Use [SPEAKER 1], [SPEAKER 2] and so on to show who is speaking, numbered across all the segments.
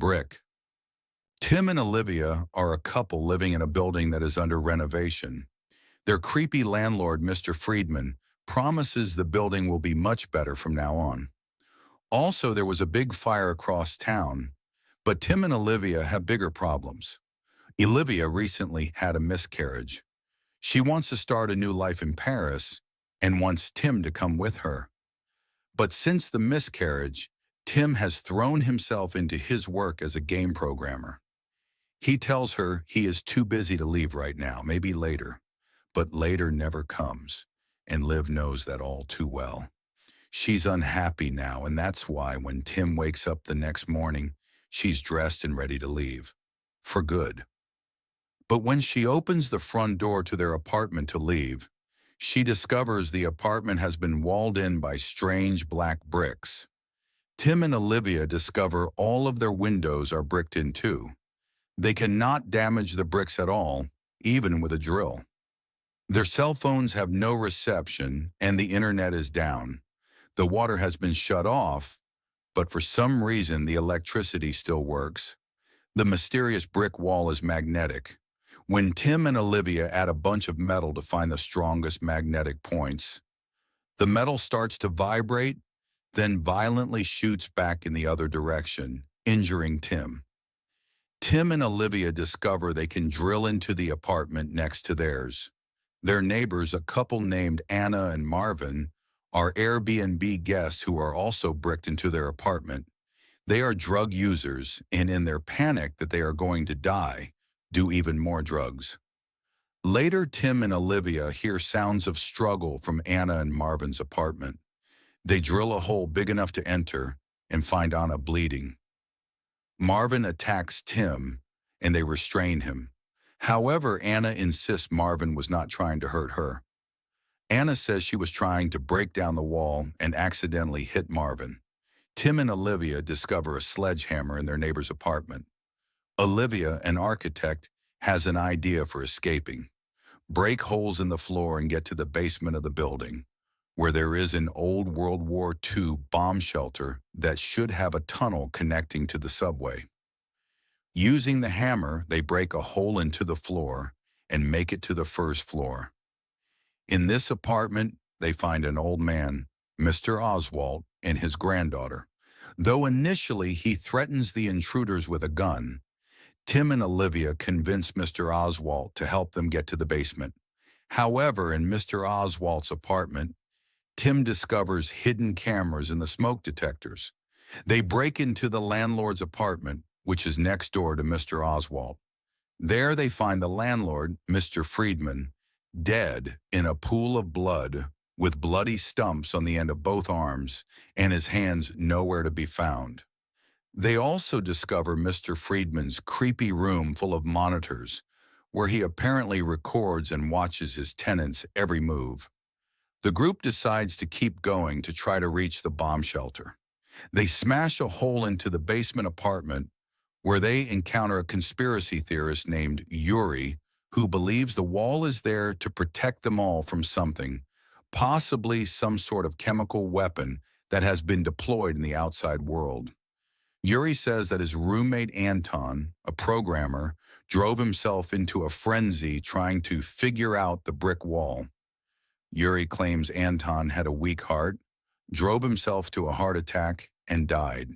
[SPEAKER 1] Brick. Tim and Olivia are a couple living in a building that is under renovation. Their creepy landlord, Mr. Friedman, promises the building will be much better from now on. Also, there was a big fire across town, but Tim and Olivia have bigger problems. Olivia recently had a miscarriage. She wants to start a new life in Paris and wants Tim to come with her. But since the miscarriage, Tim has thrown himself into his work as a game programmer. He tells her he is too busy to leave right now, maybe later. But later never comes, and Liv knows that all too well. She's unhappy now, and that's why when Tim wakes up the next morning, she's dressed and ready to leave. For good. But when she opens the front door to their apartment to leave, she discovers the apartment has been walled in by strange black bricks. Tim and Olivia discover all of their windows are bricked in too. They cannot damage the bricks at all, even with a drill. Their cell phones have no reception and the internet is down. The water has been shut off, but for some reason the electricity still works. The mysterious brick wall is magnetic. When Tim and Olivia add a bunch of metal to find the strongest magnetic points, the metal starts to vibrate, then violently shoots back in the other direction, injuring Tim. Tim and Olivia discover they can drill into the apartment next to theirs. Their neighbors, a couple named Anna and Marvin, are Airbnb guests who are also bricked into their apartment. They are drug users, and in their panic that they are going to die, do even more drugs. Later, Tim and Olivia hear sounds of struggle from Anna and Marvin's apartment. They drill a hole big enough to enter and find Anna bleeding. Marvin attacks Tim, and they restrain him. However, Anna insists Marvin was not trying to hurt her. Anna says she was trying to break down the wall and accidentally hit Marvin. Tim and Olivia discover a sledgehammer in their neighbor's apartment. Olivia, an architect, has an idea for escaping. Break holes in the floor and get to the basement of the building, where there is an old World War II bomb shelter that should have a tunnel connecting to the subway. Using the hammer, they break a hole into the floor and make it to the first floor. In this apartment, they find an old man, Mr. Oswald, and his granddaughter. Though initially he threatens the intruders with a gun, Tim and Olivia convince Mr. Oswald to help them get to the basement. However, in Mr. Oswald's apartment, Tim discovers hidden cameras in the smoke detectors. They break into the landlord's apartment, which is next door to Mr. Oswald. There they find the landlord, Mr. Friedman, dead in a pool of blood with bloody stumps on the end of both arms and his hands nowhere to be found. They also discover Mr. Friedman's creepy room full of monitors, where he apparently records and watches his tenants' every move. The group decides to keep going to try to reach the bomb shelter. They smash a hole into the basement apartment where they encounter a conspiracy theorist named Yuri, who believes the wall is there to protect them all from something, possibly some sort of chemical weapon that has been deployed in the outside world. Yuri says that his roommate Anton, a programmer, drove himself into a frenzy trying to figure out the brick wall. Yuri claims Anton had a weak heart, drove himself to a heart attack, and died.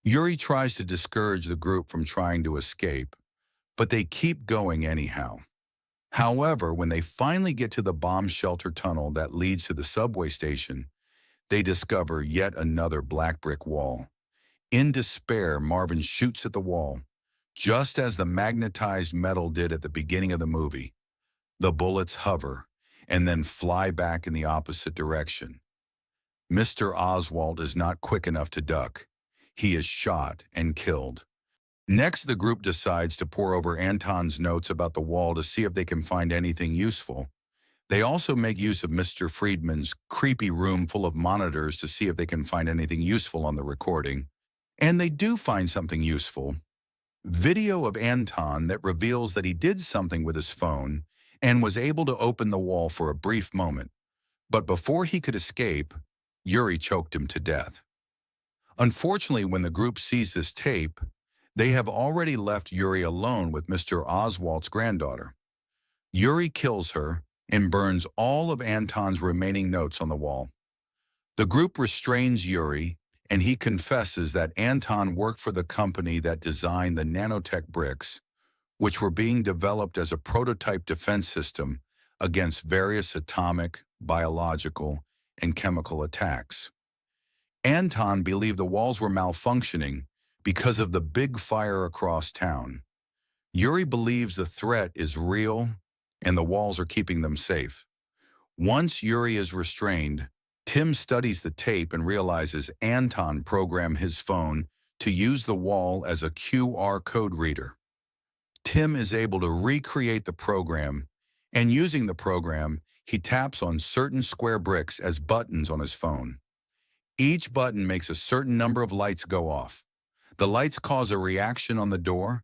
[SPEAKER 1] Yuri tries to discourage the group from trying to escape, but they keep going anyhow. However, when they finally get to the bomb shelter tunnel that leads to the subway station, they discover yet another black brick wall. In despair, Marvin shoots at the wall, just as the magnetized metal did at the beginning of the movie. The bullets hover and then fly back in the opposite direction. Mr. Oswald is not quick enough to duck. He is shot and killed. Next, the group decides to pore over Anton's notes about the wall to see if they can find anything useful. They also make use of Mr. Friedman's creepy room full of monitors to see if they can find anything useful on the recording. And they do find something useful. Video of Anton that reveals that he did something with his phone and was able to open the wall for a brief moment. But before he could escape, Yuri choked him to death. Unfortunately, when the group sees this tape, They have already left Yuri alone with Mr. Oswald's granddaughter. Yuri kills her and burns all of Anton's remaining notes on the wall. The group restrains Yuri, and he confesses that Anton worked for the company that designed the nanotech bricks, which were being developed as a prototype defense system against various atomic, biological, and chemical attacks. Anton believed the walls were malfunctioning because of the big fire across town. Yuri believes the threat is real and the walls are keeping them safe. Once Yuri is restrained, Tim studies the tape and realizes Anton programmed his phone to use the wall as a QR code reader. Tim is able to recreate the program, and using the program, he taps on certain square bricks as buttons on his phone. Each button makes a certain number of lights go off. The lights cause a reaction on the door,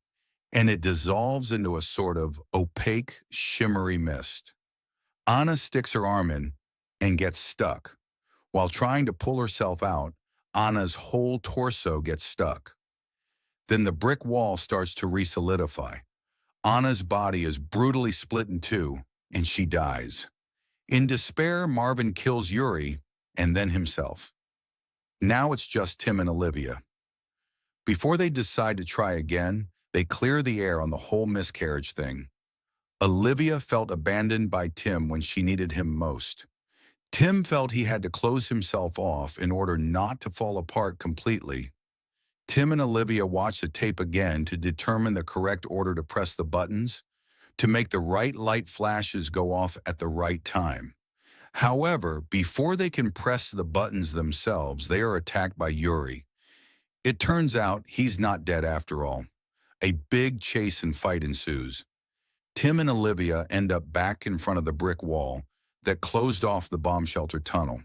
[SPEAKER 1] and it dissolves into a sort of opaque, shimmery mist. Anna sticks her arm in and gets stuck. While trying to pull herself out, Anna's whole torso gets stuck. Then the brick wall starts to re-solidify. Anna's body is brutally split in two, and she dies. In despair, Marvin kills Yuri and then himself. Now it's just Tim and Olivia. Before they decide to try again, they clear the air on the whole miscarriage thing. Olivia felt abandoned by Tim when she needed him most. Tim felt he had to close himself off in order not to fall apart completely. Tim and Olivia watched the tape again to determine the correct order to press the buttons, to make the right light flashes go off at the right time. However, before they can press the buttons themselves, they are attacked by Yuri. It turns out he's not dead after all. A big chase and fight ensues. Tim and Olivia end up back in front of the brick wall that closed off the bomb shelter tunnel.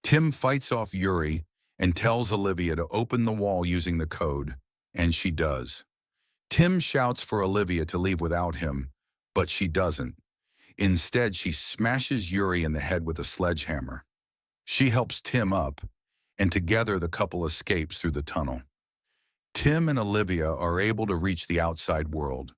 [SPEAKER 1] Tim fights off Yuri and tells Olivia to open the wall using the code, and she does. Tim shouts for Olivia to leave without him, but she doesn't. Instead, she smashes Yuri in the head with a sledgehammer. She helps Tim up, and together the couple escapes through the tunnel. Tim and Olivia are able to reach the outside world.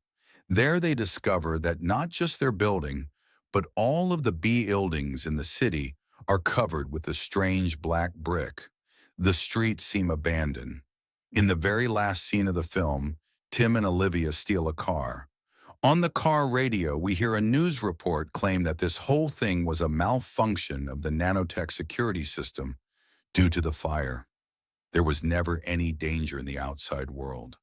[SPEAKER 1] There they discover that not just their building, but all of the buildings in the city are covered with a strange black brick. The streets seem abandoned. In the very last scene of the film, Tim and Olivia steal a car. On the car radio, we hear a news report claim that this whole thing was a malfunction of the nanotech security system due to the fire. There was never any danger in the outside world.